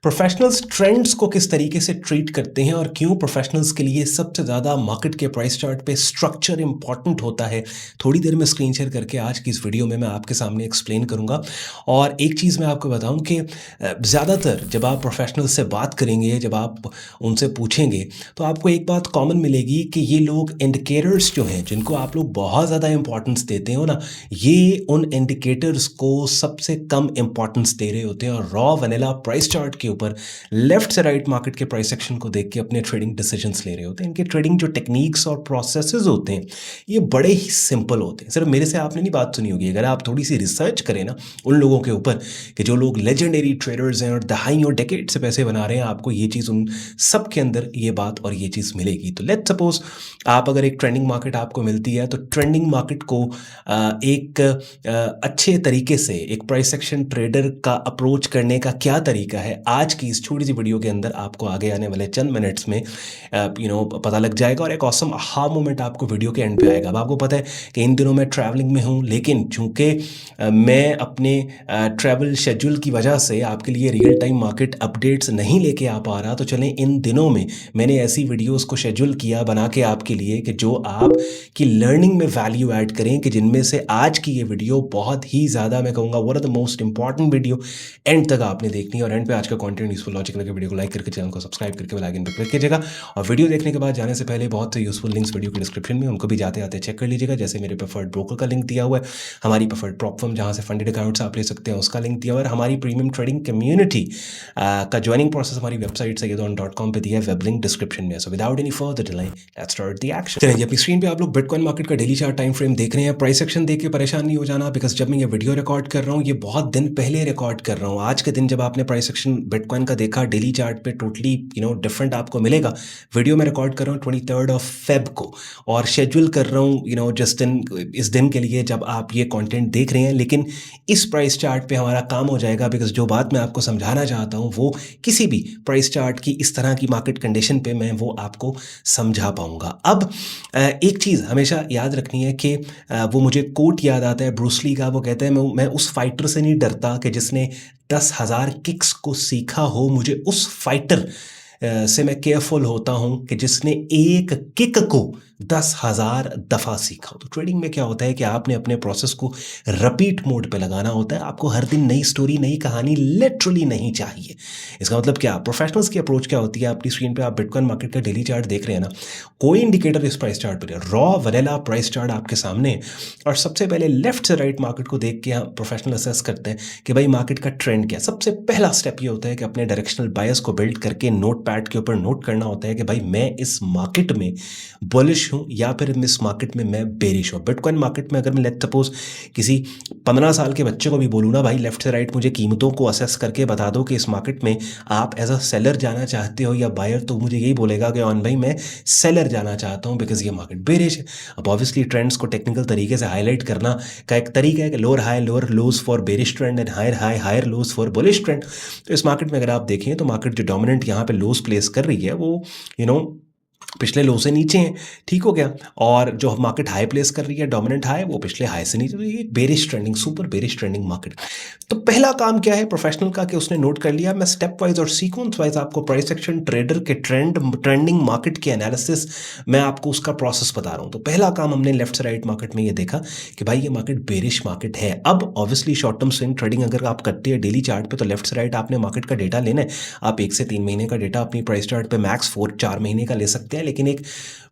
Professionals trends को किस तरीके से ट्रीट करते हैं और क्यों प्रोफेशनल्स के लिए सबसे ज़्यादा मार्केट के प्राइस चार्ट पे स्ट्रक्चर इंपॉर्टेंट होता है, थोड़ी देर में स्क्रीन शेयर करके आज की इस वीडियो में मैं आपके सामने एक्सप्लेन करूंगा। और एक चीज़ मैं आपको बताऊं कि ज़्यादातर जब आप प्रोफेशनल्स से बात करेंगे, जब आप उनसे पूछेंगे, तो आपको एक बात कॉमन मिलेगी कि ये लोग इंडिकेटर्स जो हैं, जिनको आप लोग बहुत ज़्यादा इंपॉर्टेंस देते हो ना, ये उन इंडिकेटर्स को सबसे कम इंपॉर्टेंस दे रहे होते हैं और रॉ वनीला प्राइस चार्ट के ऊपर लेफ्ट से राइट मार्केट के प्राइस सेक्शन को देख के अपने ट्रेडिंग डिसीजंस ले रहे होते हैं। इनके ट्रेडिंग जो टेक्निक्स और प्रोसेसेस होते हैं, ये बड़े ही सिंपल होते हैं। सिर्फ मेरे से आपने नहीं बात सुनी होगी, अगर आप थोड़ी सी रिसर्च करें ना उन लोगों के ऊपर कि जो लोग लेजेंडरी ट्रेडर्स हैं और दहाई और डेकेड से पैसे बना रहे हैं, आपको ये चीज़ उन सब के अंदर ये बात और ये चीज़ मिलेगी। तो लेट्स सपोज आप अगर एक ट्रेंडिंग मार्केट आपको मिलती है, तो ट्रेंडिंग मार्केट को एक अच्छे तरीके से एक प्राइस एक्शन ट्रेडर का अप्रोच करने का क्या तरीका है, आज की इस छोटी सी वीडियो के अंदर आपको आगे आने वाले चंद मिनट्स में पता लग जाएगा और एक ऑसम हा मोमेंट आपको वीडियो के एंड पे आएगा। अब आपको पता है कि इन दिनों मैं ट्रैवलिंग में हूँ, लेकिन चूंकि मैं अपने ट्रैवल शेड्यूल की वजह से आपके लिए रियल टाइम मार्केट अपडेट्स नहीं लेके आ पा रहा, तो चलें इन दिनों में मैंने ऐसी वीडियोस को शेड्यूल किया बना के आपके लिए कि जो आप की लर्निंग में वैल्यू ऐड करें, कि जिनमें से आज की ये वीडियो बहुत ही ज़्यादा, मैं कहूँगा one of the most important video and तक आपने देखनी है। और एंड पे आज का कंटेंट यूजफुल लॉजिक लगे, वीडियो को लाइक करके चैनल को सब्सक्राइब करके बेल आइकन पर क्लिक कीजिएगा। और वीडियो देखने के बाद जाने से पहले बहुत से यूजफुल लिंक्स वीडियो के डिस्क्रिप्शन में, उनको भी जाते आते चेक कर लीजिएगा। जैसे मेरे प्रेफर्ड ब्रोकर का लिंक दिया हुआ है, हमारी प्रेफर्ड प्रॉप फर्म जहाँ से फंडेड अकाउंट्स आप ले सकते हैं उसका लिंक दिया हुआ है, हमारी प्रीमियम ट्रेडिंग कम्युनिटी का ज्वाइनिंग प्रोसेस हमारी वेबसाइट sayyedon.com पे दिया है, वेब लिंक डिस्क्रिप्शन में। So without any further delay let's start the action. चलिए, अपनी स्क्रीन पे आप लोग बिटकॉइन मार्केट का डेली चार्ट टाइम फ्रेम देख रहे हैं। प्राइस एक्शन देख के परेशान नहीं हो जाना, बिकॉज जब मैं ये वीडियो रिकॉर्ड कर रहा हूँ, ये बहुत दिन पहले रिकॉर्ड कर रहा हूँ। आज के दिन जब आपने प्राइस एक्शन बिटकॉइन का देखा डेली चार्ट पे, टोटली डिफरेंट आपको मिलेगा। वीडियो में रिकॉर्ड कर रहा हूँ 23 फेब को और शेड्यूल कर रहा हूँ जस्ट इस दिन के लिए जब आप ये कंटेंट देख रहे हैं। लेकिन इस प्राइस चार्ट पे हमारा काम हो जाएगा, बिकॉज जो बात मैं आपको समझाना चाहता हूँ वो किसी भी प्राइस चार्ट की इस तरह की मार्केट कंडीशन पे मैं वो आपको समझा पाऊंगा। अब एक चीज़ हमेशा याद रखनी है कि वो मुझे कोट याद आता है ब्रूस ली का। वो कहते हैं, मैं उस फाइटर से नहीं डरता कि जिसने 10,000 किक्स को सीखा हो, मुझे उस फाइटर से मैं केयरफुल होता हूं कि जिसने एक किक को 10,000 दफ़ा सीखा हो। तो ट्रेडिंग में क्या होता है कि आपने अपने प्रोसेस को रिपीट मोड पे लगाना होता है। आपको हर दिन नई स्टोरी, नई कहानी लिटरली नहीं चाहिए। इसका मतलब क्या, प्रोफेशनल्स की अप्रोच क्या होती है। अपनी स्क्रीन पे आप बिटकॉइन मार्केट का डेली चार्ट देख रहे हैं ना, कोई इंडिकेटर इस प्राइस चार्ट पर, रॉ वनीला प्राइस चार्ट आपके सामने है। और सबसे पहले लेफ्ट से राइट मार्केट को देख के हम प्रोफेशनल असेस करते हैं कि भाई मार्केट का ट्रेंड क्या है। सबसे पहला स्टेप ये होता है कि अपने डायरेक्शनल बायस को बिल्ड करके नोट पैड के ऊपर नोट करना होता है कि भाई मैं इस मार्केट में बुलिश हूं या फिर इस मार्केट में मैं बेरिश हूं। बिटकॉइन मार्केट में अगर मैं लेट्स सपोज किसी 15 साल के बच्चे को भी बोलूँ ना, भाई लेफ्ट से राइट मुझे कीमतों को असेस करके बता दो कि इस मार्केट में आप एज अ सेलर जाना चाहते हो या बायर, तो मुझे यही बोलेगा कि ऑन भाई मैं सेलर जाना चाहता हूं बिकॉज ये मार्केट बेरिश है। अब ऑब्वियसली ट्रेंड्स को टेक्निकल तरीके से हाईलाइट करना का एक तरीका है कि lower high lower lows for bearish trend and higher high higher lows for bullish trend. तो इस मार्केट में अगर आप देखें तो मार्केट जो डोमिनेंट यहाँ पे लोज प्लेस कर रही है वो पिछले लो से नीचे हैं, ठीक हो गया। और जो मार्केट हाई प्लेस कर रही है, डोमिनेंट हाई, वो पिछले हाई से नीचे। तो ये bearish trending, super bearish trending market. तो पहला काम क्या है प्रोफेशनल का कि उसने नोट कर लिया। मैं स्टेप वाइज और सीक्वेंस वाइज आपको प्राइस एक्शन ट्रेडर के ट्रेंडिंग मार्केट के एनालिसिस, मैं आपको उसका प्रोसेस बता रहा हूं। तो पहला काम हमने लेफ्ट से राइट मार्केट में ये देखा कि भाई ये मार्केट बेरिश मार्केट है। अब obviously short term swing trading अगर आप करते हैं डेली चार्ट पे, तो लेफ्ट से राइट आपने मार्केट का डेटा लेना है। आप 1 से 3 महीने का डेटा अपनी प्राइस चार्ट पे मैक्स 4-4 महीने का ले सकते हैं। लेकिन एक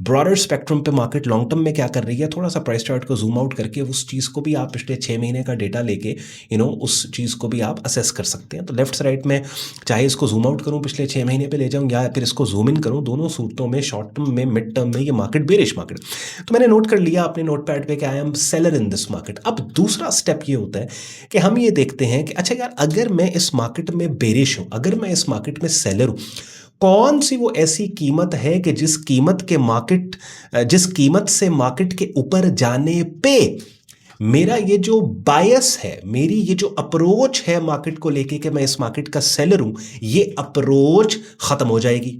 ब्रॉडर स्पेक्ट्रम पे मार्केट लॉन्ग टर्म में क्या कर रही है, थोड़ा सा प्राइस चार्ट को जूम आउट करके उस चीज़ को भी आप पिछले 6 महीने का डेटा लेके उस चीज़ को भी आप असेस कर सकते हैं। तो लेफ्ट से राइट में चाहे इसको जूम आउट करूं, पिछले 6 महीने पे ले जाऊं, या फिर इसको जूम इन करूं, दोनों सूरतों में शॉर्ट टर्म में मिड टर्म में ये मार्केट बेरिश मार्केट। तो मैंने नोट कर लिया अपने नोट पैड पे कि I am seller in this market. अब दूसरा स्टेप ये होता है कि हम ये देखते हैं कि अच्छा यार, अगर मैं इस मार्केट में बेरिश हूं, अगर मैं इस मार्केट में सेलर हूं, कौन सी वो ऐसी कीमत है कि जिस कीमत से मार्केट के ऊपर जाने पे मेरा ये जो बायस है, मेरी ये जो अप्रोच है मार्केट को लेके कि मैं इस मार्केट का सेलर हूं, ये अप्रोच खत्म हो जाएगी।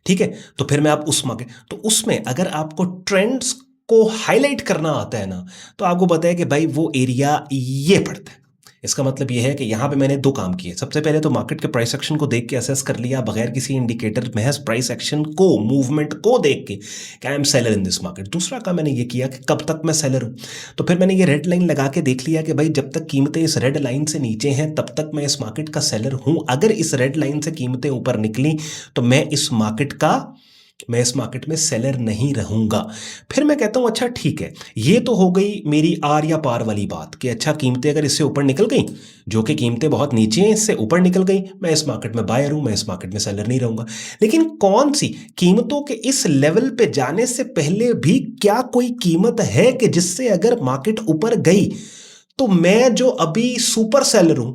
ठीक है, तो फिर मैं आप उस मार्केट, तो उसमें अगर आपको ट्रेंड्स को हाईलाइट करना आता है ना, तो आपको पता है कि भाई वो एरिया ये पड़ता है। इसका मतलब ये है कि यहाँ पे मैंने दो काम किए। सबसे पहले तो मार्केट के प्राइस एक्शन को देख के असेस कर लिया बगैर किसी इंडिकेटर, महज प्राइस एक्शन को, मूवमेंट को देख के कि I am seller in this market. दूसरा काम मैंने ये किया कि कब तक मैं सेलर हूँ। तो फिर मैंने ये रेड लाइन लगा के देख लिया कि भाई जब तक कीमतें इस रेड लाइन से नीचे हैं तब तक मैं इस मार्केट का सेलर हूँ। अगर इस रेड लाइन से कीमतें ऊपर निकली तो मैं इस मार्केट में सेलर नहीं रहूंगा। फिर मैं कहता हूं अच्छा ठीक है, ये तो हो गई मेरी आर या पार वाली बात कि अच्छा कीमतें अगर इससे ऊपर निकल गई, जो कि कीमतें बहुत नीचे हैं, इससे ऊपर निकल गई, मैं इस मार्केट में बायर हूं, मैं इस मार्केट में सेलर नहीं रहूंगा। लेकिन कौन सी कीमतों के इस लेवल पे जाने से पहले भी क्या कोई कीमत है कि जिससे अगर मार्केट ऊपर गई तो मैं जो अभी सुपर सेलर हूं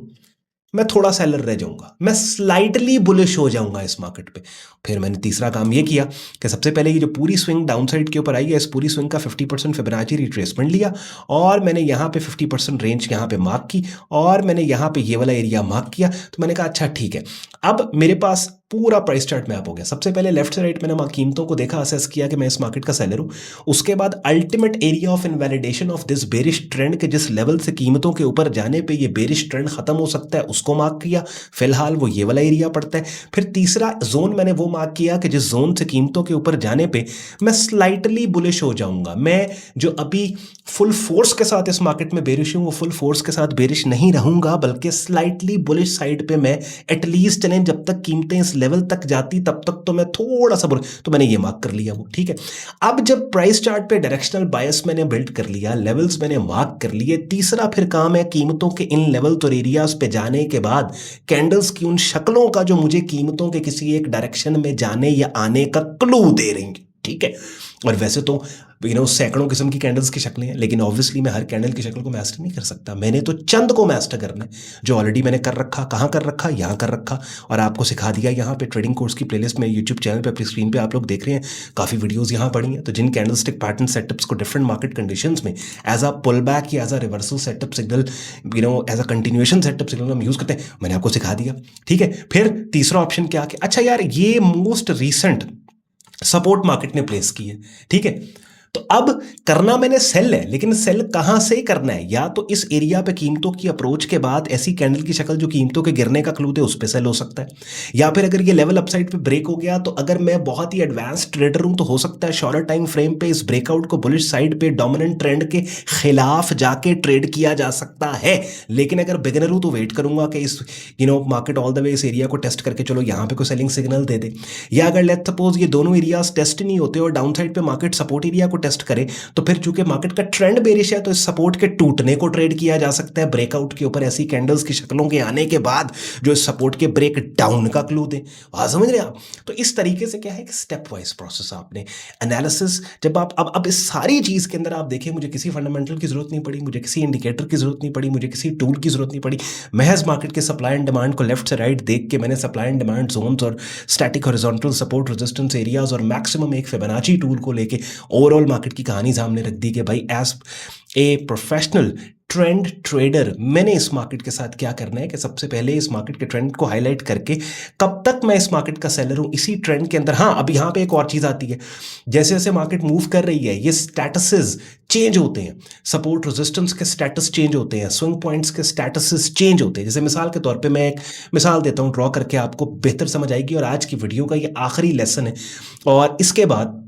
मैं थोड़ा सेलर रह जाऊंगा, मैं स्लाइटली बुलिश हो जाऊंगा इस मार्केट पे। फिर मैंने तीसरा काम ये किया कि सबसे पहले ये जो पूरी स्विंग डाउनसाइड के ऊपर आई है, इस पूरी स्विंग का 50% फिबोनाची रिट्रेसमेंट लिया और मैंने यहाँ पे 50% रेंज यहाँ पे मार्क की और मैंने यहाँ पे ये वाला एरिया मार्क किया। तो मैंने कहा अच्छा ठीक है, अब मेरे पास पूरा प्राइस चार्ट मैप हो गया। सबसे पहले लेफ्ट से राइट मैंने कीमतों को देखा, असेस किया कि मैं इस मार्केट का सेलर हूं। उसके बाद ultimate area of invalidation of this bearish trend के जिस लेवल से कीमतों के ऊपर जाने पे ये बेरिश ट्रेंड खत्म हो सकता है उसको मार्क किया, फिलहाल वो ये वाला एरिया पड़ता है। फिर तीसरा जोन मैंने वो मार्क किया कि जिस जोन से कीमतों के ऊपर जाने पे मैं स्लाइटली बुलिश हो जाऊंगा। मैं जो अभी फुल फोर्स के साथ इस मार्केट में बेरिश हूं वो फुल फोर्स के साथ बेरिश नहीं रहूंगा, बल्कि स्लाइटली बुलिश साइड पे मैं एटलीस्ट चलें, जब तक कीमतें इस लेवल तक जाती तब तक तो मैं थोड़ा सा तो मैंने ये मार्क कर लिया वो, ठीक है। अब जब प्राइस चार्ट पे डायरेक्शनल बायस मैंने बिल्ड कर लिया, लेवल्स मैंने मार्क कर लिए, तीसरा फिर काम है कीमतों के इन लेवल्स और एरियाज पे जाने के बाद कैंडल्स की उन शक्लों का जो मुझे कीमतों के किसी एक डायरेक्शन में जाने या आने का क्लू दे रही, ठीक है। और वैसे तो सैकड़ों किस्म की कैंडल्स की शक्लें हैं, लेकिन ऑब्वियसली मैं हर कैंडल की शक्ल को मास्टर नहीं कर सकता। मैंने तो चंद को मास्टर करना है जो ऑलरेडी मैंने कर रखा। कहाँ कर रखा? यहाँ कर रखा और आपको सिखा दिया। यहाँ पे ट्रेडिंग कोर्स की प्लेलिस्ट में यूट्यूब चैनल पे अपनी स्क्रीन पे आप लोग देख रहे हैं, काफ़ी वीडियोस यहाँ पड़ी हैं। तो जिन कैंडलस्टिक पैटर्न सेटअप्स को डिफरेंट मार्केट कंडीशंस में एज अ पुल बैक या as a reversal setup signal, as a continuation setup signal हम यूज़ करते हैं, मैंने आपको सिखा दिया, ठीक है। फिर तीसरा ऑप्शन क्या कि अच्छा यार ये मोस्ट रिसेंट सपोर्ट मार्केट ने प्लेस की है, ठीक है। तो अब करना मैंने सेल है, लेकिन सेल कहां से करना है? या तो इस एरिया पे कीमतों की अप्रोच के बाद ऐसी कैंडल की शक्ल जो कीमतों के गिरने का क्लू दे उस पे सेल हो सकता है, या फिर अगर ये लेवल अपसाइड पे ब्रेक हो गया तो अगर मैं बहुत ही एडवांस ट्रेडर हूं तो हो सकता है शॉर्टर टाइम फ्रेम पे इस ब्रेकआउट को बुलिश साइड पे डोमिनेंट ट्रेंड के खिलाफ जाके ट्रेड किया जा सकता है। लेकिन अगर बिगिनर हूं तो वेट करूंगा कि इस मार्केट ऑल द वे इस एरिया को टेस्ट करके चलो यहां पे कोई सेलिंग सिग्नल दे दे, या अगर लेट्स सपोज ये दोनों एरियाज टेस्ट नहीं होते और डाउन साइड पे मार्केट सपोर्ट एरिया को टेस्ट करे तो फिर चूंकि मार्केट का ट्रेंड बेरिश है तो इस सपोर्ट के टूटने को ट्रेड किया जा सकता है ब्रेकआउट के ऊपर ऐसी कैंडल्स की शक्लों के आने के बाद जो इस सपोर्ट के ब्रेक डाउन का क्लू दे। समझ रहे हैं आप? तो इस तरीके से क्या है कि स्टेप वाइज प्रोसेस आपने एनालिसिस, जब आप अब इस सारी चीज के अंदर आप देखिए, मुझे किसी फंडामेंटल की जरूरत नहीं पड़ी, मुझे किसी इंडिकेटर की जरूरत नहीं पड़ी, मुझे किसी टूल की जरूरत नहीं पड़ी। महज मार्केट के सप्लाई एंड डिमांड को लेफ्ट से राइट देख के मैंने सप्लाई एंड डिमांड जोन्स और static horizontal support resistance areas और मैक्सिमम एक फिबोनाची टूल को लेके ओवरऑल मार्केट की कहानी सामने रख दी कि भाई as a professional trend trader मैंने इस मार्केट के साथ क्या करना है कि सबसे पहले इस मार्केट के ट्रेंड को हाईलाइट करके कब तक मैं इस मार्केट का सेलर हूं इसी ट्रेंड के अंदर। हाँ, अब यहां पे एक और चीज आती है, जैसे जैसे मार्केट मूव कर रही है ये स्टेटसेस चेंज होते हैं, सपोर्ट रेजिस्टेंस के स्टेटस चेंज होते हैं, स्विंग पॉइंट्स के स्टेटसेस चेंज होते हैं। जैसे मिसाल के तौर पे मैं एक मिसाल देता हूं, ड्रॉ करके आपको बेहतर समझ आएगी, और आज की वीडियो का ये आखिरी लेसन है और इसके बाद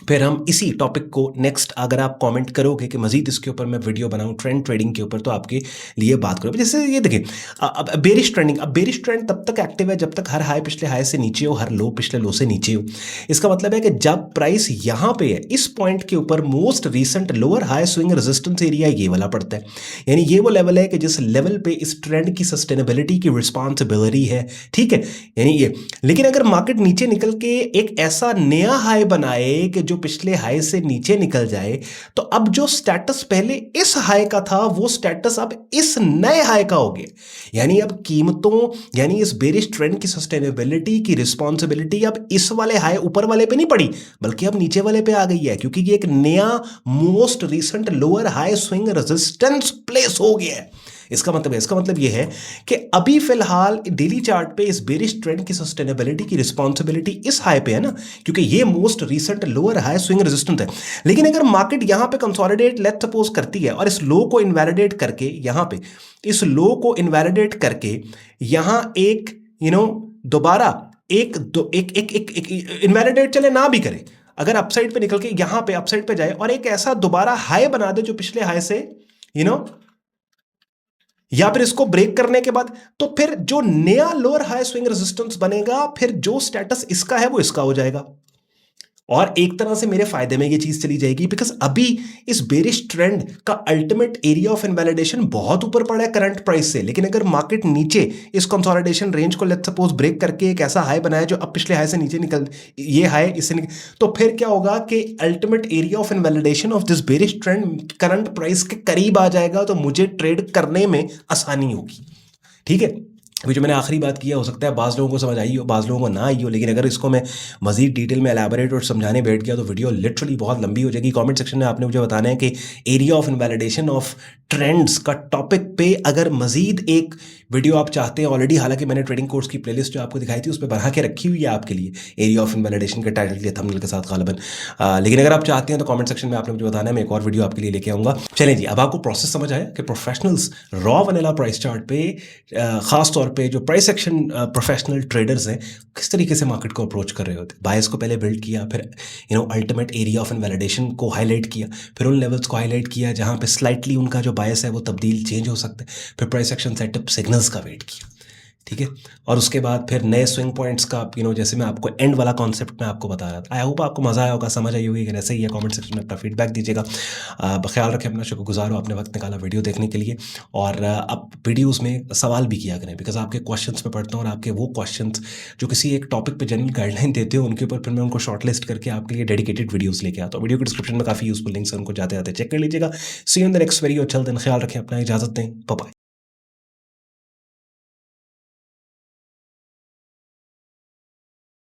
फिर हम इसी टॉपिक को नेक्स्ट अगर आप कमेंट करोगे कि मजीद इसके ऊपर मैं वीडियो बनाऊं ट्रेंड ट्रेडिंग के ऊपर तो आपके लिए बात करूं। जैसे ये देखिए, अब बेरिश ट्रेंडिंग, अब बेरिश ट्रेंड तब तक एक्टिव है जब तक हर हाई पिछले हाई से नीचे हो, हर लो पिछले लो से नीचे हो। इसका मतलब है कि जब प्राइस यहां पे है इस पॉइंट के ऊपर most recent lower high swing resistance area ये वाला पड़ता है, यानी ये वो लेवल है कि जिस लेवल पे इस ट्रेंड की सस्टेनेबिलिटी की रिस्पॉन्सिबिलिटी है, ठीक है, यानी ये। लेकिन अगर मार्केट नीचे निकल के एक ऐसा नया हाई बनाए कि जो पिछले हाई से नीचे निकल जाए, तो अब जो स्टेटस पहले इस हाई का था वो स्टेटस अब इस नए हाई का हो गया। यानी अब कीमतों, यानी इस बेरिश ट्रेंड की सस्टेनेबिलिटी की रिस्पॉन्सिबिलिटी अब इस वाले हाई ऊपर वाले पे नहीं पड़ी बल्कि अब नीचे वाले पे आ गई है, क्योंकि ये एक नया most recent lower high swing resistance place हो गया है। इसका मतलब ये है कि अभी फिलहाल डेली चार्ट पे इस बेरिश ट्रेंड की सस्टेनेबिलिटी की रिस्पॉन्सिबिलिटी इस हाई पे है ना, क्योंकि ये most recent lower high swing resistance है। लेकिन अगर मार्केट यहां पे कंसोलिडेट लेट्स सपोज करती है और इस लो को इनवैलिडेट करके यहां पे इस लो को इनवैलिडेट करके यहां एक दोबारा एक दो एक एक एक, एक, एक इनवैलिडेट चले ना भी करे, अगर अपसाइड पे निकल के यहां पे अपसाइड पे जाए और एक ऐसा दोबारा हाई बना दे जो पिछले हाई से या फिर इसको ब्रेक करने के बाद, तो फिर जो नया लोअर हाई स्विंग रेजिस्टेंस बनेगा, फिर जो स्टेटस इसका है वो इसका हो जाएगा और एक तरह से मेरे फायदे में ये चीज चली जाएगी, बिकॉज अभी इस बेरिश ट्रेंड का अल्टीमेट एरिया ऑफ इनवैलिडेशन बहुत ऊपर पड़ा है करंट प्राइस से। लेकिन अगर मार्केट नीचे इस कंसोलिडेशन रेंज को लेट्स सपोज ब्रेक करके एक ऐसा हाई बनाया जो अब पिछले हाई से नीचे निकल, ये हाई इससे तो फिर क्या होगा कि ultimate area of invalidation of this bearish trend current price के करीब आ जाएगा, तो मुझे ट्रेड करने में आसानी होगी। ठीक है, अभी जो मैंने आखिरी बात किया, हो सकता है बाज़ लोगों को समझ आई हो, बाज़ लोगों को ना आई हो, लेकिन अगर इसको मैं मज़ीद डिटेल में एलैबोरेट और समझाने बैठ गया तो वीडियो लिटरली बहुत लंबी हो जाएगी। कमेंट सेक्शन में आपने मुझे बताना है कि area of invalidation of trends का टॉपिक पे अगर मज़ीद एक वीडियो आप चाहते हैं। ऑलरेडी हालांकि मैंने ट्रेडिंग कोर्स की प्लेलिस्ट जो आपको दिखाई थी उस पर बना के रखी हुई है आपके लिए, एरिया ऑफ इनवैलिडेशन के टाइटल के थंबनेल के साथ गालिबन। लेकिन अगर आप चाहते हैं तो कमेंट सेक्शन में आपने मुझे बताना है, मैं एक और वीडियो आपके लिए लेके आऊँगा। चलें जी, अब आपको प्रोसेस समझ आया कि professionals raw vanilla price chart पे ख़ास तौर पे जो प्राइस एक्शन प्रोफेशनल ट्रेडर्स हैं किस तरीके से मार्केट को अप्रोच कर रहे होते। बायस को पहले बिल्ड किया, फिर अल्टीमेट एरिया ऑफ इनवैलिडेशन को हाईलाइट किया, फिर उन लेवल्स को हाईलाइट किया जहां पे स्लाइटली उनका जो बायस है वो तब्दील चेंज हो सकता है, फिर प्राइस एक्शन सेटअप सिग्नल्स का वेट किया। ठीक है, और उसके बाद फिर नए स्विंग पॉइंट्स का जैसे मैं आपको एंड वाला कॉन्सेप्ट में आपको बता रहा था। आई होप आपको मज़ा आया होगा, समझ आई होगी। अगर ऐसे ही है कमेंट सेक्शन में अपना फीडबैक दीजिएगा। ख्याल रखें अपना, शुक्रगुजार हो आपने वक्त निकाला वीडियो देखने के लिए। और आप वीडियोस में सवाल भी किया करें, बिकॉज आपके क्वेश्चंस में पढ़ता हूँ और आपके वो क्वेश्चंस जो किसी एक टॉपिक पे जनरल गाइडलाइन देते हो उनके ऊपर फिर मैं उनको शॉर्ट लिस्ट करके आपके लिए डेडिकेटेड वीडियोस लेके आता हूँ। वीडियो के डिस्क्रिप्शन में काफ़ी यूजफुल लिंक्स हैं, उनको जाते जाते चेक कर लीजिएगा। See you in the next video. चल दिन, ख्याल रखें अपना, इजाज़त दें, बाय बाय।